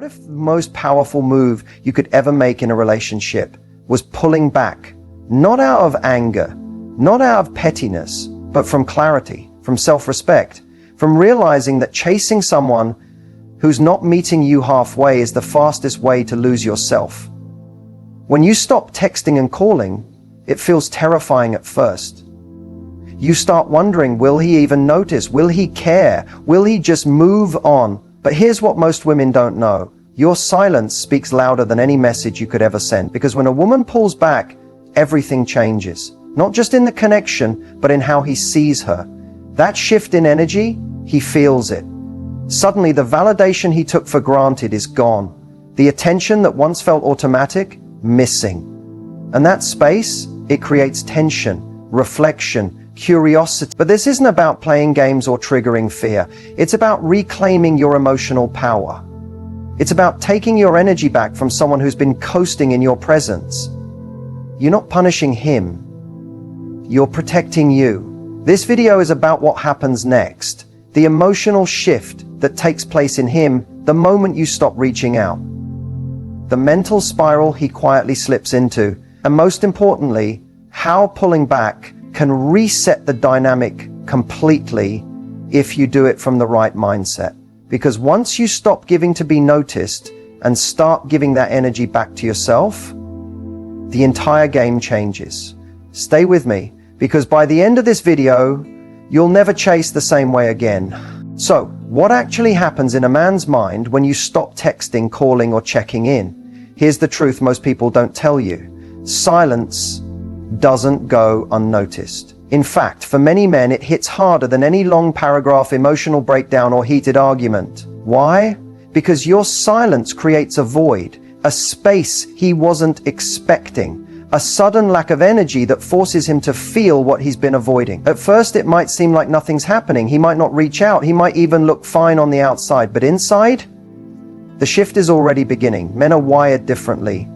What if the most powerful move you could ever make in a relationship was pulling back, not out of anger, not out of pettiness, but from clarity, from self-respect, from realizing that chasing someone who's not meeting you halfway is the fastest way to lose yourself. When you stop texting and calling, it feels terrifying at first. You start wondering, will he even notice? Will he care? Will he just move on? But here's what most women don't know. Your silence speaks louder than any message you could ever send, because when a woman pulls back, everything changes. Not just in the connection, but in how he sees her. That shift in energy, he feels it. Suddenly, the validation he took for granted is gone. The attention that once felt automatic, missing. And that space, it creates tension, reflection, curiosity. But this isn't about playing games or triggering fear. It's about reclaiming your emotional power. It's about taking your energy back from someone who's been coasting in your presence. You're not punishing him. You're protecting you. This video is about what happens next. The emotional shift that takes place in him the moment you stop reaching out. The mental spiral he quietly slips into. And most importantly, how pulling back can reset the dynamic completely if you do it from the right mindset. Because once you stop giving to be noticed and start giving that energy back to yourself, the entire game changes. Stay with me, because by the end of this video, you'll never chase the same way again. So, what actually happens in a man's mind when you stop texting, calling, or checking in? Here's the truth most people don't tell you. Silence doesn't go unnoticed. In fact, for many men, it hits harder than any long paragraph, emotional breakdown, or heated argument. Why? Because your silence creates a void, a space he wasn't expecting, a sudden lack of energy that forces him to feel what he's been avoiding. At first, it might seem like nothing's happening. He might not reach out. He might even look fine on the outside. But inside, the shift is already beginning. Men are wired differently.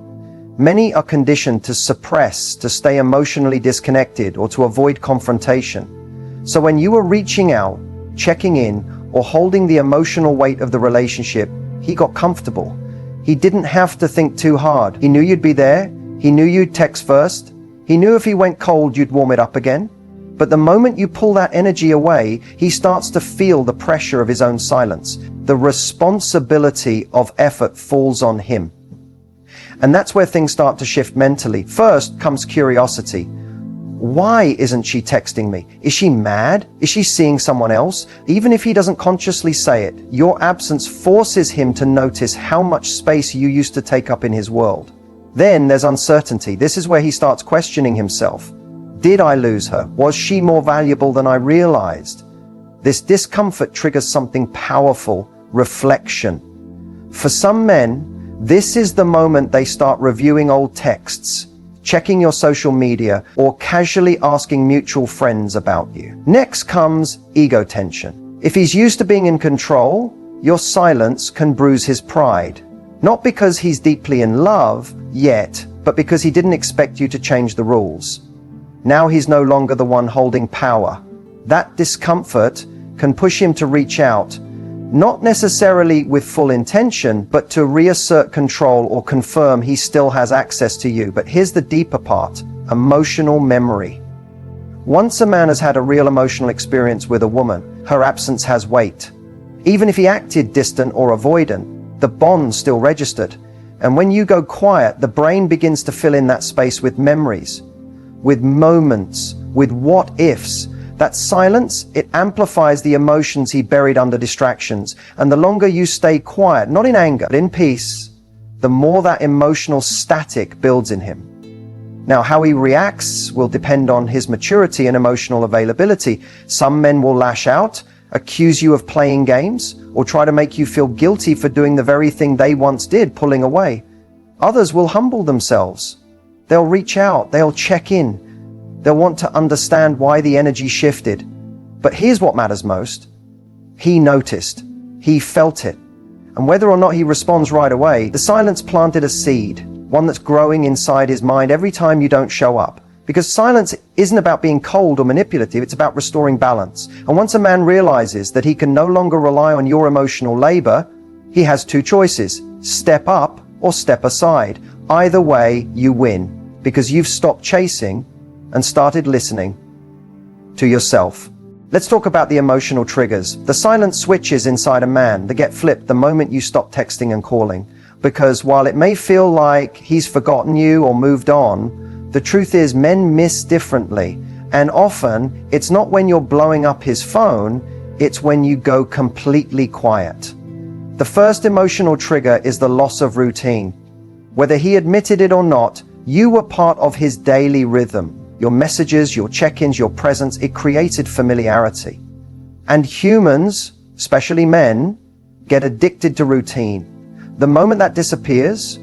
Many are conditioned to suppress, to stay emotionally disconnected, or to avoid confrontation. So when you were reaching out, checking in, or holding the emotional weight of the relationship, he got comfortable. He didn't have to think too hard. He knew you'd be there. He knew you'd text first. He knew if he went cold, you'd warm it up again. But the moment you pull that energy away, he starts to feel the pressure of his own silence. The responsibility of effort falls on him. And that's where things start to shift mentally. First comes curiosity. Why isn't she texting me? Is she mad? Is she seeing someone else? Even if he doesn't consciously say it, your absence forces him to notice how much space you used to take up in his world. Then there's uncertainty. This is where he starts questioning himself. Did I lose her? Was she more valuable than I realized? This discomfort triggers something powerful: reflection. For some men, this is the moment they start reviewing old texts, checking your social media, or casually asking mutual friends about you. Next comes ego tension. If he's used to being in control, your silence can bruise his pride. Not because he's deeply in love yet, but because he didn't expect you to change the rules. Now he's no longer the one holding power. That discomfort can push him to reach out, not necessarily with full intention, but to reassert control or confirm he still has access to you. But here's the deeper part: emotional memory. Once a man has had a real emotional experience with a woman, her absence has weight. Even if he acted distant or avoidant, the bond still registered. And when you go quiet, the brain begins to fill in that space with memories, with moments, with what-ifs. That silence, it amplifies the emotions he buried under distractions. And the longer you stay quiet, not in anger, but in peace, the more that emotional static builds in him. Now, how he reacts will depend on his maturity and emotional availability. Some men will lash out, accuse you of playing games, or try to make you feel guilty for doing the very thing they once did, pulling away. Others will humble themselves. They'll reach out, they'll check in. They'll want to understand why the energy shifted. But here's what matters most. He noticed. He felt it. And whether or not he responds right away, the silence planted a seed, one that's growing inside his mind every time you don't show up. Because silence isn't about being cold or manipulative, it's about restoring balance. And once a man realizes that he can no longer rely on your emotional labor, he has two choices: Step up or step aside. Either way, you win, because you've stopped chasing and started listening to yourself. Let's talk about the emotional triggers. The silent switches inside a man that get flipped the moment you stop texting and calling. Because while it may feel like he's forgotten you or moved on, the truth is men miss differently. And often, it's not when you're blowing up his phone, it's when you go completely quiet. The first emotional trigger is the loss of routine. Whether he admitted it or not, you were part of his daily rhythm. Your messages, your check-ins, your presence, it created familiarity. And humans, especially men, get addicted to routine. The moment that disappears,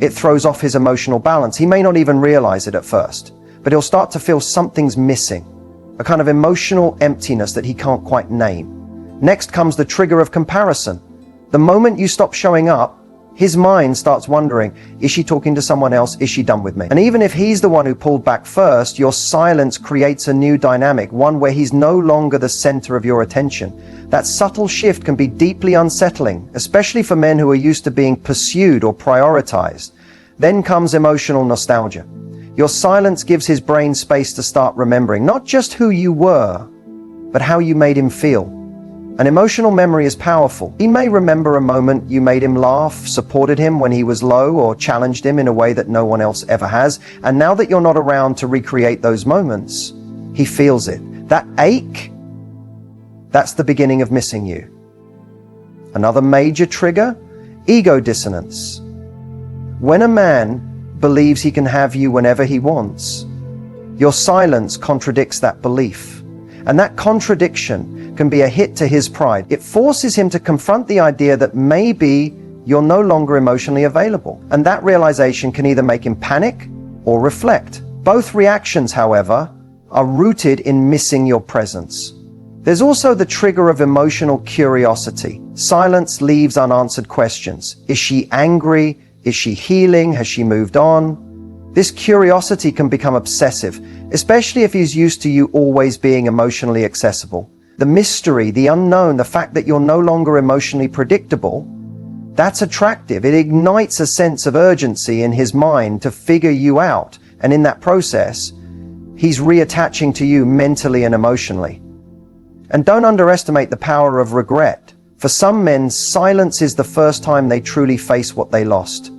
it throws off his emotional balance. He may not even realize it at first, but he'll start to feel something's missing, a kind of emotional emptiness that he can't quite name. Next comes the trigger of comparison. The moment you stop showing up, his mind starts wondering, is she talking to someone else? Is she done with me? And even if he's the one who pulled back first, your silence creates a new dynamic, one where he's no longer the center of your attention. That subtle shift can be deeply unsettling, especially for men who are used to being pursued or prioritized. Then comes emotional nostalgia. Your silence gives his brain space to start remembering not just who you were, but how you made him feel. An emotional memory is powerful. He may remember a moment you made him laugh, supported him when he was low, or challenged him in a way that no one else ever has. And now that you're not around to recreate those moments, he feels it. That ache, that's the beginning of missing you. Another major trigger, ego dissonance. When a man believes he can have you whenever he wants, your silence contradicts that belief. And that contradiction can be a hit to his pride. It forces him to confront the idea that maybe you're no longer emotionally available. And that realization can either make him panic or reflect. Both reactions, however, are rooted in missing your presence. There's also the trigger of emotional curiosity. Silence leaves unanswered questions. Is she angry? Is she healing? Has she moved on? This curiosity can become obsessive, especially if he's used to you always being emotionally accessible. The mystery, the unknown, the fact that you're no longer emotionally predictable, that's attractive. It ignites a sense of urgency in his mind to figure you out. And in that process, he's reattaching to you mentally and emotionally. And don't underestimate the power of regret. For some men, silence is the first time they truly face what they lost.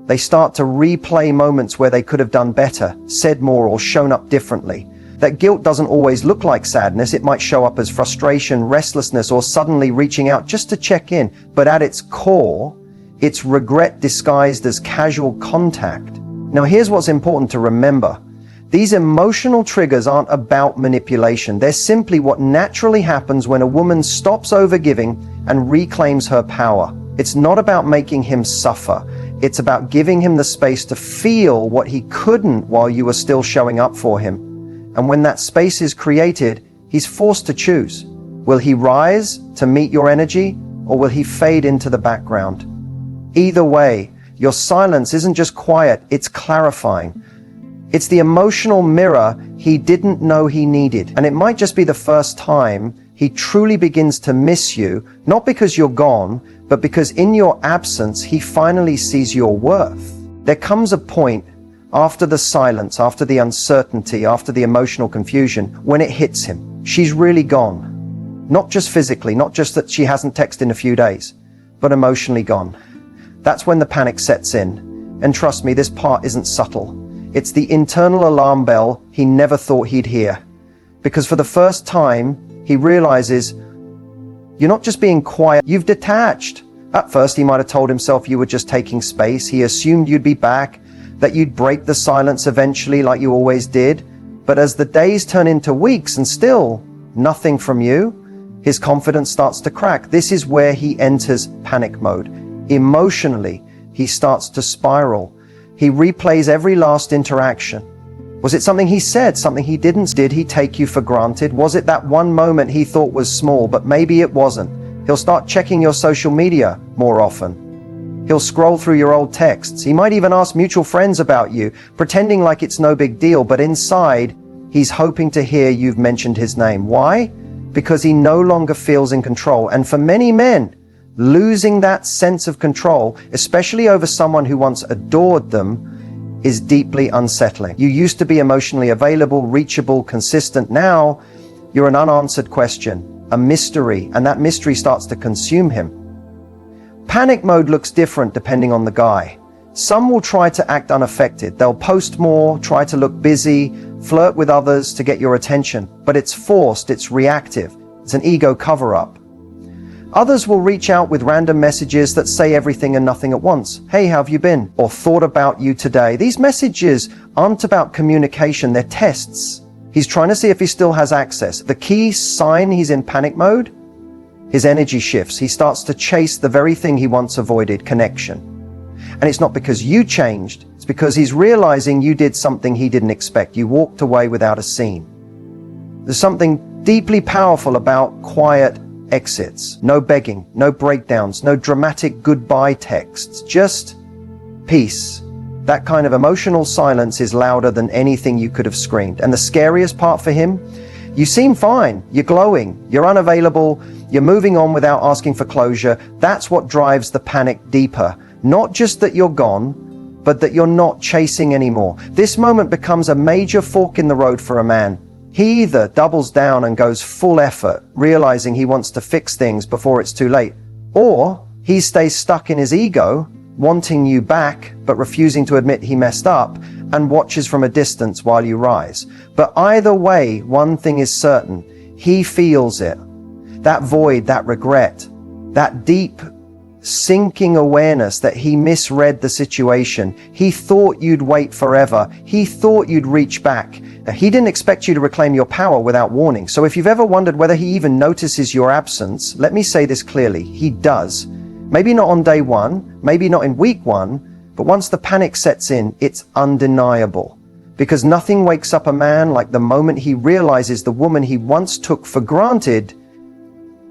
They start to replay moments where they could have done better, said more, or shown up differently. That guilt doesn't always look like sadness. It might show up as frustration, restlessness, or suddenly reaching out just to check in. But at its core, it's regret disguised as casual contact. Now, here's what's important to remember. These emotional triggers aren't about manipulation. They're simply what naturally happens when a woman stops overgiving and reclaims her power. It's not about making him suffer. It's about giving him the space to feel what he couldn't while you were still showing up for him. And when that space is created, he's forced to choose. Will he rise to meet your energy, or will he fade into the background? Either way, your silence isn't just quiet, it's clarifying. It's the emotional mirror he didn't know he needed. And it might just be the first time he truly begins to miss you, not because you're gone, but because in your absence, he finally sees your worth. There comes a point after the silence, after the uncertainty, after the emotional confusion, when it hits him. She's really gone. Not just physically, not just that she hasn't texted in a few days, but emotionally gone. That's when the panic sets in. And trust me, this part isn't subtle. It's the internal alarm bell he never thought he'd hear. Because for the first time, he realizes you're not just being quiet, you've detached. At first, he might have told himself you were just taking space. He assumed you'd be back, that you'd break the silence eventually like you always did. But as the days turn into weeks and still nothing from you, his confidence starts to crack. This is where he enters panic mode. Emotionally, he starts to spiral. He replays every last interaction. Was it something he said, something he didn't? Did he take you for granted? Was it that one moment he thought was small, but maybe it wasn't? He'll start checking your social media more often. He'll scroll through your old texts. He might even ask mutual friends about you, pretending like it's no big deal, but inside, he's hoping to hear you've mentioned his name. Why? Because he no longer feels in control. And for many men, Losing that sense of control, especially over someone who once adored them, is deeply unsettling. You used to be emotionally available, reachable, consistent. Now, you're an unanswered question, a mystery, and that mystery starts to consume him. Panic mode looks different depending on the guy. Some will try to act unaffected. They'll post more, try to look busy, flirt with others to get your attention. But it's forced, it's reactive, it's an ego cover-up. Others will reach out with random messages that say everything and nothing at once. Hey, how have you been? Or thought about you today. These messages aren't about communication, they're tests. He's trying to see if he still has access. The key sign he's in panic mode, his energy shifts. He starts to chase the very thing he once avoided, connection. And it's not because you changed, it's because he's realizing you did something he didn't expect. You walked away without a scene. There's something deeply powerful about quiet exits. No begging, no breakdowns, no dramatic goodbye texts, just peace. That kind of emotional silence is louder than anything you could have screamed. And the scariest part for him, you seem fine, you're glowing, you're unavailable, you're moving on without asking for closure. That's what drives the panic deeper. Not just that you're gone, but that you're not chasing anymore. This moment becomes a major fork in the road for a man. He either doubles down and goes full effort, realizing he wants to fix things before it's too late, or he stays stuck in his ego, wanting you back, but refusing to admit he messed up, and watches from a distance while you rise. But either way, one thing is certain, he feels it. That void, that regret, that deep, sinking awareness that he misread the situation. He thought you'd wait forever. He thought you'd reach back. He didn't expect you to reclaim your power without warning. So if you've ever wondered whether he even notices your absence, let me say this clearly. He does. Maybe not on day one, maybe not in week one, but once the panic sets in, it's undeniable. Because nothing wakes up a man like the moment he realizes the woman he once took for granted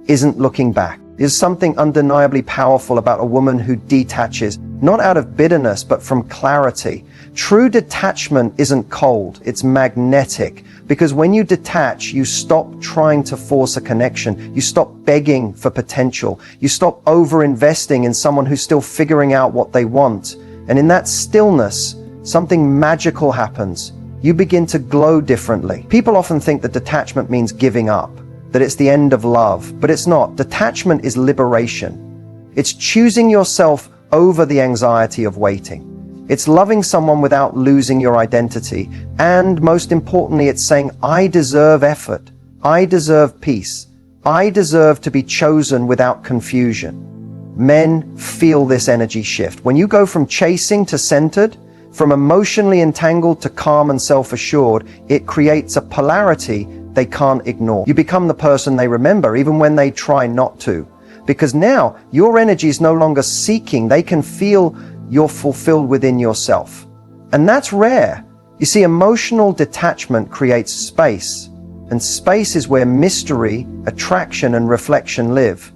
isn't looking back. There's something undeniably powerful about a woman who detaches, not out of bitterness, but from clarity. True detachment isn't cold, it's magnetic. Because when you detach, you stop trying to force a connection. You stop begging for potential. You stop over-investing in someone who's still figuring out what they want. And in that stillness, something magical happens. You begin to glow differently. People often think that detachment means giving up, that it's the end of love, but it's not. Detachment is liberation. It's choosing yourself over the anxiety of waiting. It's loving someone without losing your identity. And most importantly, it's saying, I deserve effort. I deserve peace. I deserve to be chosen without confusion. Men feel this energy shift. When you go from chasing to centered, from emotionally entangled to calm and self-assured, it creates a polarity they can't ignore. You become the person they remember even when they try not to. Because now your energy is no longer seeking. They can feel you're fulfilled within yourself. And that's rare. You see, emotional detachment creates space. And space is where mystery, attraction, and reflection live.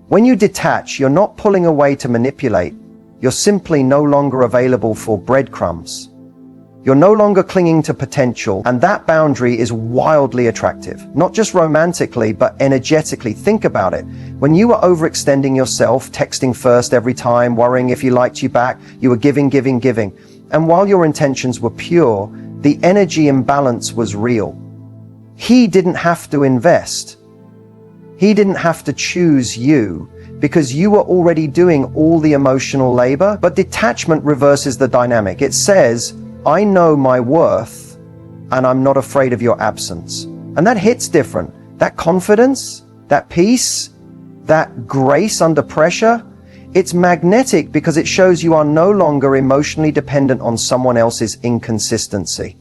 When you detach, you're not pulling away to manipulate. You're simply no longer available for breadcrumbs. You're no longer clinging to potential, and that boundary is wildly attractive. Not just romantically, but energetically. Think about it. When you were overextending yourself, texting first every time, worrying if he liked you back, you were giving. And while your intentions were pure, the energy imbalance was real. He didn't have to invest. He didn't have to choose you, because you were already doing all the emotional labor. But detachment reverses the dynamic. It says, I know my worth, and I'm not afraid of your absence. And that hits different. That confidence, that peace, that grace under pressure, it's magnetic because it shows you are no longer emotionally dependent on someone else's inconsistency.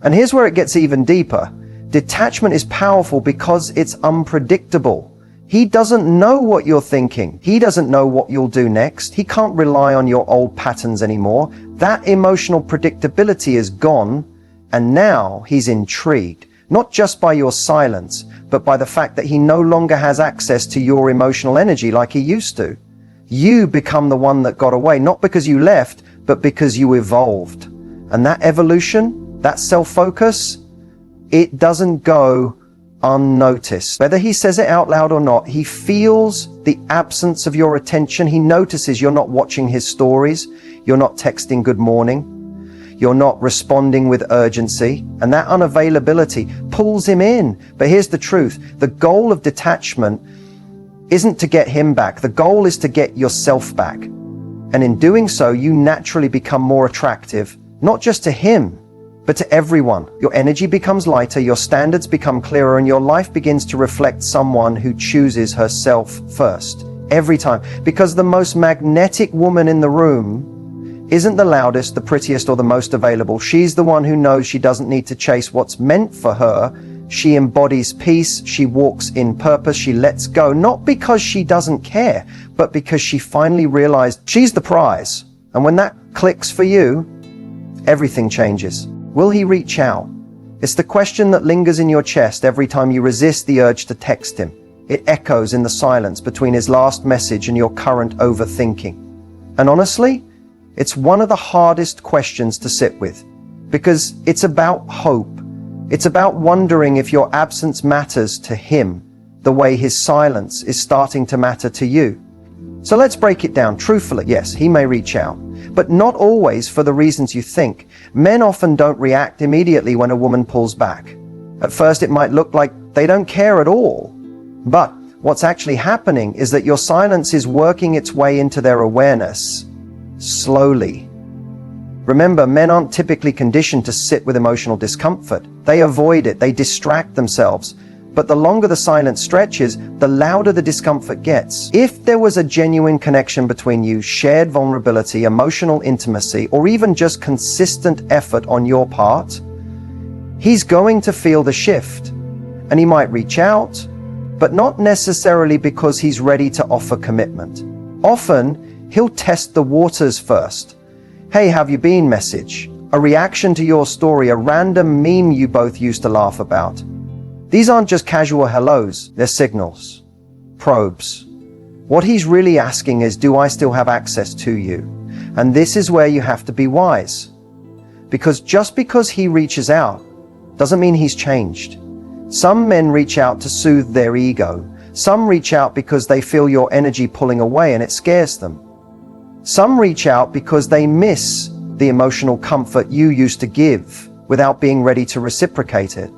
And here's where it gets even deeper. Detachment is powerful because it's unpredictable. He doesn't know what you're thinking. He doesn't know what you'll do next. He can't rely on your old patterns anymore. That emotional predictability is gone, and now he's intrigued, not just by your silence, but by the fact that he no longer has access to your emotional energy like he used to. You become the one that got away, not because you left, but because you evolved. And that evolution, that self-focus, it doesn't go unnoticed. Whether he says it out loud or not, he feels the absence of your attention. He notices you're not watching his stories. You're not texting good morning. You're not responding with urgency. And that unavailability pulls him in. But here's the truth. The goal of detachment isn't to get him back. The goal is to get yourself back. And in doing so, you naturally become more attractive, not just to him, but to everyone. Your energy becomes lighter, your standards become clearer, and your life begins to reflect someone who chooses herself first. Every time. Because the most magnetic woman in the room isn't the loudest, the prettiest, or the most available. She's the one who knows she doesn't need to chase what's meant for her. She embodies peace, she walks in purpose, she lets go, not because she doesn't care, but because she finally realized she's the prize. And when that clicks for you, everything changes. Will he reach out? It's the question that lingers in your chest every time you resist the urge to text him. It echoes in the silence between his last message and your current overthinking. And honestly, it's one of the hardest questions to sit with, because it's about hope. It's about wondering if your absence matters to him the way his silence is starting to matter to you. So let's break it down truthfully. Yes, he may reach out, but not always for the reasons you think. Men often don't react immediately when a woman pulls back. At first, it might look like they don't care at all. But what's actually happening is that your silence is working its way into their awareness, slowly. Remember, men aren't typically conditioned to sit with emotional discomfort. They avoid it, they distract themselves. But the longer the silence stretches, the louder the discomfort gets. If there was a genuine connection between you, shared vulnerability, emotional intimacy, or even just consistent effort on your part, he's going to feel the shift. And he might reach out, but not necessarily because he's ready to offer commitment. Often, he'll test the waters first. Hey, have you been message? A reaction to your story, a random meme you both used to laugh about. These aren't just casual hellos, they're signals, probes. What he's really asking is, do I still have access to you? And this is where you have to be wise. Because just because he reaches out doesn't mean he's changed. Some men reach out to soothe their ego. Some reach out because they feel your energy pulling away and it scares them. Some reach out because they miss the emotional comfort you used to give without being ready to reciprocate it.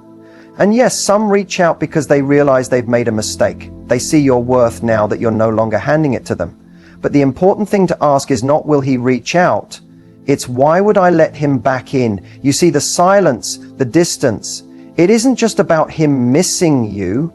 And yes, some reach out because they realize they've made a mistake. They see your worth now that you're no longer handing it to them. But the important thing to ask is not, will he reach out? It's, why would I let him back in? You see, the silence, the distance, it isn't just about him missing you.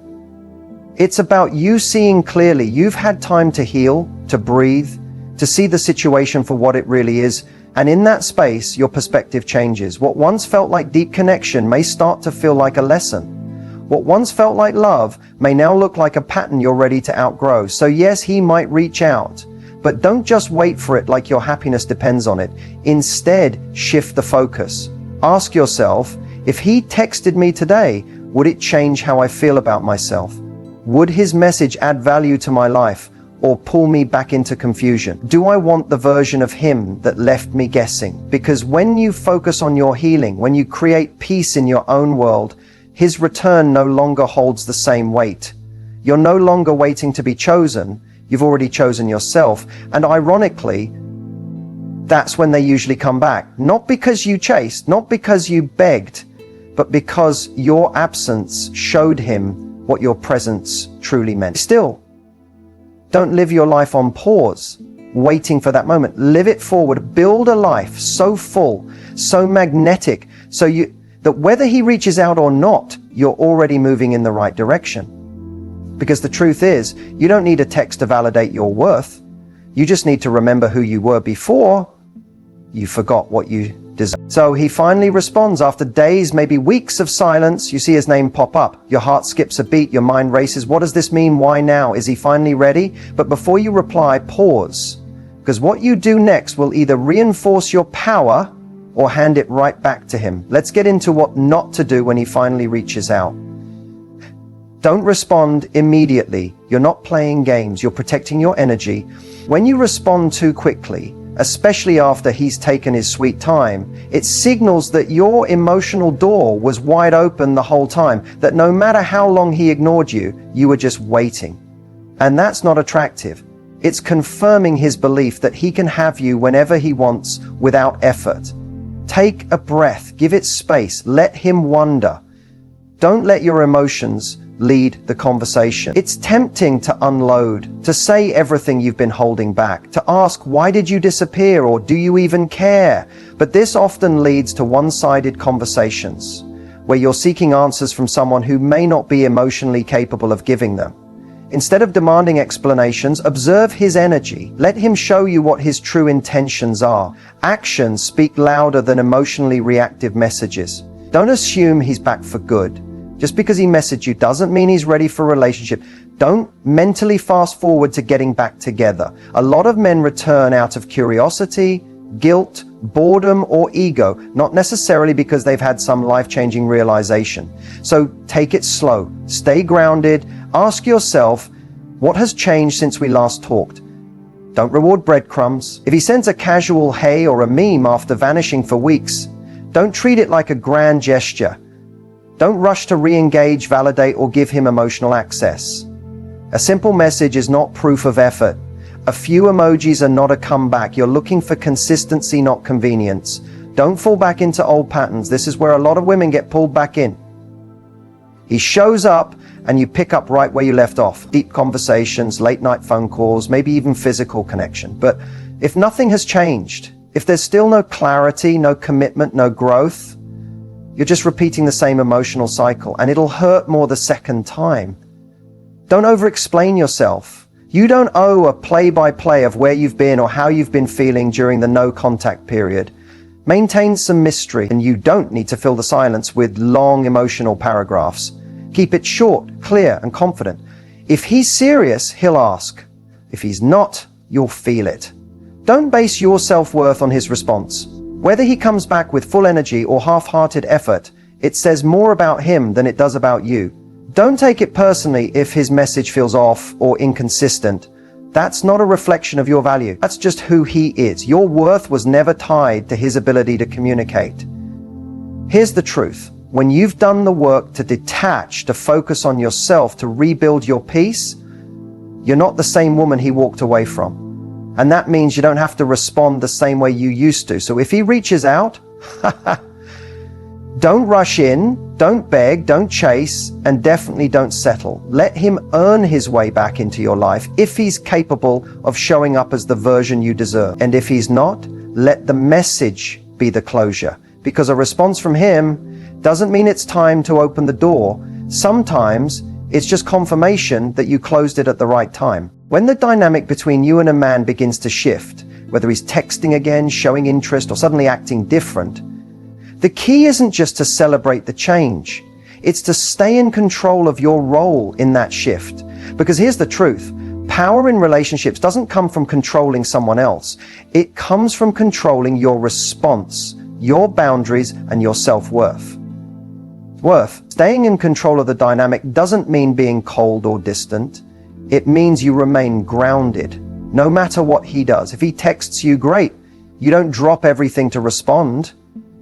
It's about you seeing clearly. You've had time to heal, to breathe, to see the situation for what it really is. And in that space, your perspective changes. What once felt like deep connection may start to feel like a lesson. What once felt like love may now look like a pattern you're ready to outgrow. So yes, he might reach out, but don't just wait for it like your happiness depends on it. Instead, shift the focus. Ask yourself, if he texted me today, would it change how I feel about myself? Would his message add value to my life? Or pull me back into confusion? Do I want the version of him that left me guessing? Because when you focus on your healing, when you create peace in your own world, his return no longer holds the same weight. You're no longer waiting to be chosen. You've already chosen yourself. And ironically, that's when they usually come back. Not because you chased, not because you begged, but because your absence showed him what your presence truly meant. Still, don't live your life on pause, waiting for that moment. Live it forward. Build a life so full, so magnetic, that whether he reaches out or not, you're already moving in the right direction. Because the truth is, you don't need a text to validate your worth. You just need to remember who you were before you forgot what you deserve. So he finally responds after days, maybe weeks of silence. You see his name pop up. Your heart skips a beat. Your mind races. What does this mean? Why now? Is he finally ready? But before you reply, pause. Because what you do next will either reinforce your power or hand it right back to him. Let's get into what not to do when he finally reaches out. Don't respond immediately. You're not playing games. You're protecting your energy. When you respond too quickly, especially after he's taken his sweet time, it signals that your emotional door was wide open the whole time, that no matter how long he ignored you, you were just waiting. And that's not attractive. It's confirming his belief that he can have you whenever he wants without effort. Take a breath, give it space, let him wonder. Don't let your emotions lead the conversation. It's tempting to unload, to say everything you've been holding back, to ask, why did you disappear, or do you even care? But this often leads to one-sided conversations, where you're seeking answers from someone who may not be emotionally capable of giving them. Instead of demanding explanations, observe his energy. Let him show you what his true intentions are. Actions speak louder than emotionally reactive messages. Don't assume he's back for good. Just because he messaged you doesn't mean he's ready for a relationship. Don't mentally fast forward to getting back together. A lot of men return out of curiosity, guilt, boredom, or ego, not necessarily because they've had some life-changing realization. So take it slow, stay grounded, ask yourself, what has changed since we last talked? Don't reward breadcrumbs. If he sends a casual hey or a meme after vanishing for weeks, don't treat it like a grand gesture. Don't rush to re-engage, validate, or give him emotional access. A simple message is not proof of effort. A few emojis are not a comeback. You're looking for consistency, not convenience. Don't fall back into old patterns. This is where a lot of women get pulled back in. He shows up and you pick up right where you left off. Deep conversations, late night phone calls, maybe even physical connection. But if nothing has changed, if there's still no clarity, no commitment, no growth, you're just repeating the same emotional cycle, and it'll hurt more the second time. Don't over-explain yourself. You don't owe a play-by-play of where you've been or how you've been feeling during the no-contact period. Maintain some mystery, and you don't need to fill the silence with long emotional paragraphs. Keep it short, clear, and confident. If he's serious, he'll ask. If he's not, you'll feel it. Don't base your self-worth on his response. Whether he comes back with full energy or half-hearted effort, it says more about him than it does about you. Don't take it personally if his message feels off or inconsistent. That's not a reflection of your value. That's just who he is. Your worth was never tied to his ability to communicate. Here's the truth. When you've done the work to detach, to focus on yourself, to rebuild your peace, you're not the same woman he walked away from. And that means you don't have to respond the same way you used to. So if he reaches out, don't rush in, don't beg, don't chase, and definitely don't settle. Let him earn his way back into your life if he's capable of showing up as the version you deserve. And if he's not, let the message be the closure. Because a response from him doesn't mean it's time to open the door. Sometimes it's just confirmation that you closed it at the right time. When the dynamic between you and a man begins to shift, whether he's texting again, showing interest, or suddenly acting different, the key isn't just to celebrate the change. It's to stay in control of your role in that shift. Because here's the truth. Power in relationships doesn't come from controlling someone else. It comes from controlling your response, your boundaries, and your self-worth. Staying in control of the dynamic doesn't mean being cold or distant. It means you remain grounded, no matter what he does. If he texts you, great. You don't drop everything to respond.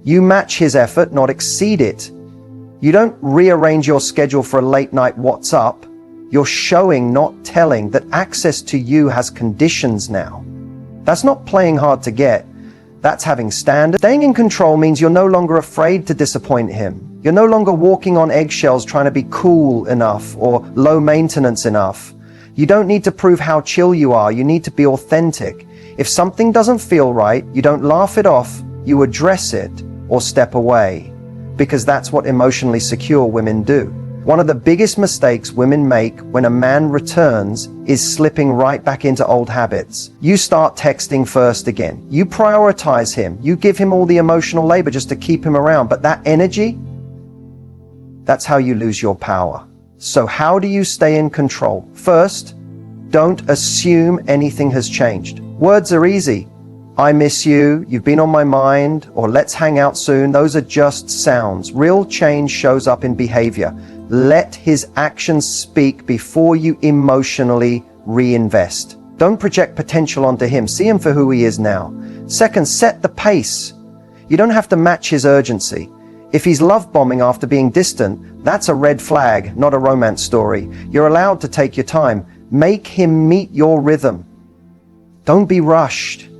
You match his effort, not exceed it. You don't rearrange your schedule for a late night what's up. You're showing, not telling, that access to you has conditions now. That's not playing hard to get. That's having standards. Staying in control means you're no longer afraid to disappoint him. You're no longer walking on eggshells trying to be cool enough or low maintenance enough. You don't need to prove how chill you are. You need to be authentic. If something doesn't feel right, you don't laugh it off. You address it or step away, because that's what emotionally secure women do. One of the biggest mistakes women make when a man returns is slipping right back into old habits. You start texting first again. You prioritize him. You give him all the emotional labor just to keep him around. But that energy, that's how you lose your power. So how do you stay in control? First, don't assume anything has changed. Words are easy. I miss you, you've been on my mind, or let's hang out soon. Those are just sounds. Real change shows up in behavior. Let his actions speak before you emotionally reinvest. Don't project potential onto him. See him for who he is now. Second, set the pace. You don't have to match his urgency. If he's love bombing after being distant, that's a red flag, not a romance story. You're allowed to take your time. Make him meet your rhythm. Don't be rushed.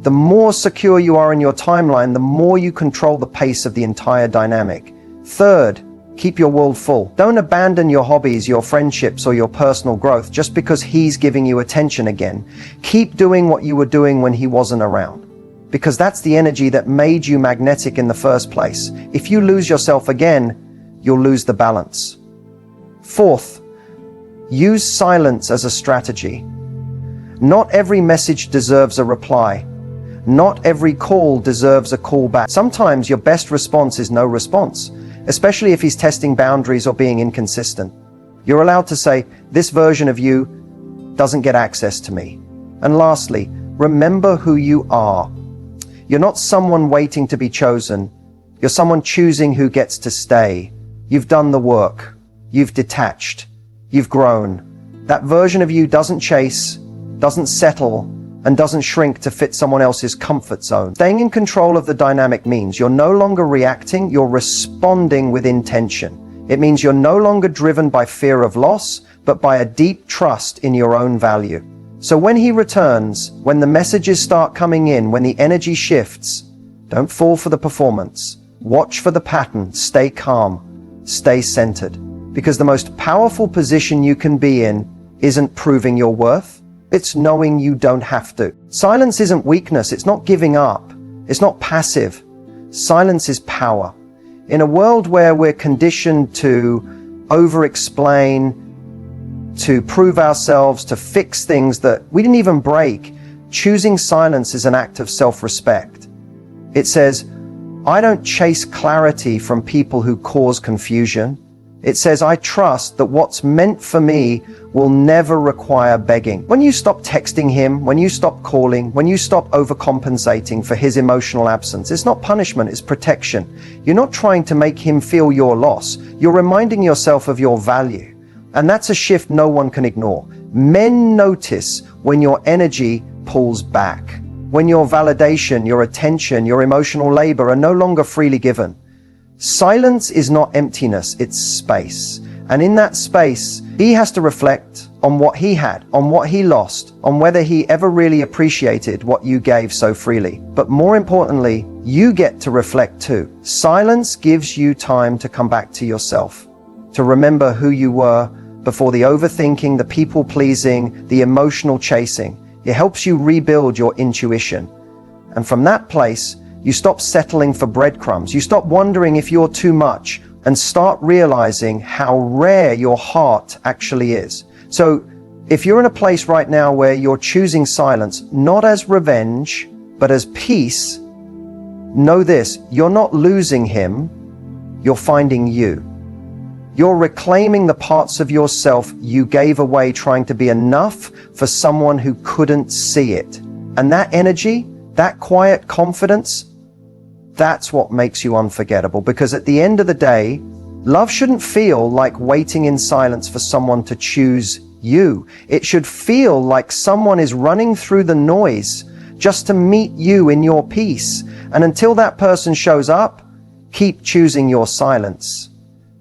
The more secure you are in your timeline, the more you control the pace of the entire dynamic. Third, keep your world full. Don't abandon your hobbies, your friendships, or your personal growth just because he's giving you attention again. Keep doing what you were doing when he wasn't around, because that's the energy that made you magnetic in the first place. If you lose yourself again, you'll lose the balance. Fourth, use silence as a strategy. Not every message deserves a reply. Not every call deserves a call back. Sometimes your best response is no response, especially if he's testing boundaries or being inconsistent. You're allowed to say, this version of you doesn't get access to me. And lastly, remember who you are. You're not someone waiting to be chosen. You're someone choosing who gets to stay. You've done the work. You've detached. You've grown. That version of you doesn't chase, doesn't settle, and doesn't shrink to fit someone else's comfort zone. Staying in control of the dynamic means you're no longer reacting, you're responding with intention. It means you're no longer driven by fear of loss, but by a deep trust in your own value. So when he returns, when the messages start coming in, when the energy shifts, don't fall for the performance. Watch for the pattern, stay calm, stay centered. Because the most powerful position you can be in isn't proving your worth. It's knowing you don't have to. Silence isn't weakness. It's not giving up. It's not passive. Silence is power. In a world where we're conditioned to over-explain, to prove ourselves, to fix things that we didn't even break, choosing silence is an act of self-respect. It says, I don't chase clarity from people who cause confusion. It says, I trust that what's meant for me will never require begging. When you stop texting him, when you stop calling, when you stop overcompensating for his emotional absence, it's not punishment, it's protection. You're not trying to make him feel your loss. You're reminding yourself of your value. And that's a shift no one can ignore. Men notice when your energy pulls back, when your validation, your attention, your emotional labor are no longer freely given. Silence is not emptiness, it's space. And in that space, he has to reflect on what he had, on what he lost, on whether he ever really appreciated what you gave so freely. But more importantly, you get to reflect too. Silence gives you time to come back to yourself, to remember who you were before the overthinking, the people-pleasing, the emotional chasing. It helps you rebuild your intuition. And from that place, you stop settling for breadcrumbs. You stop wondering if you're too much and start realizing how rare your heart actually is. So if you're in a place right now where you're choosing silence, not as revenge, but as peace, know this, you're not losing him, you're finding you. You're reclaiming the parts of yourself you gave away trying to be enough for someone who couldn't see it. And that energy, that quiet confidence, that's what makes you unforgettable. Because at the end of the day, love shouldn't feel like waiting in silence for someone to choose you. It should feel like someone is running through the noise just to meet you in your peace. And until that person shows up, keep choosing your silence.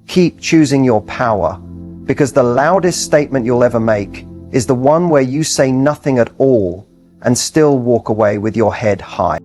Keep choosing your power. Because the loudest statement you'll ever make is the one where you say nothing at all and still walk away with your head high.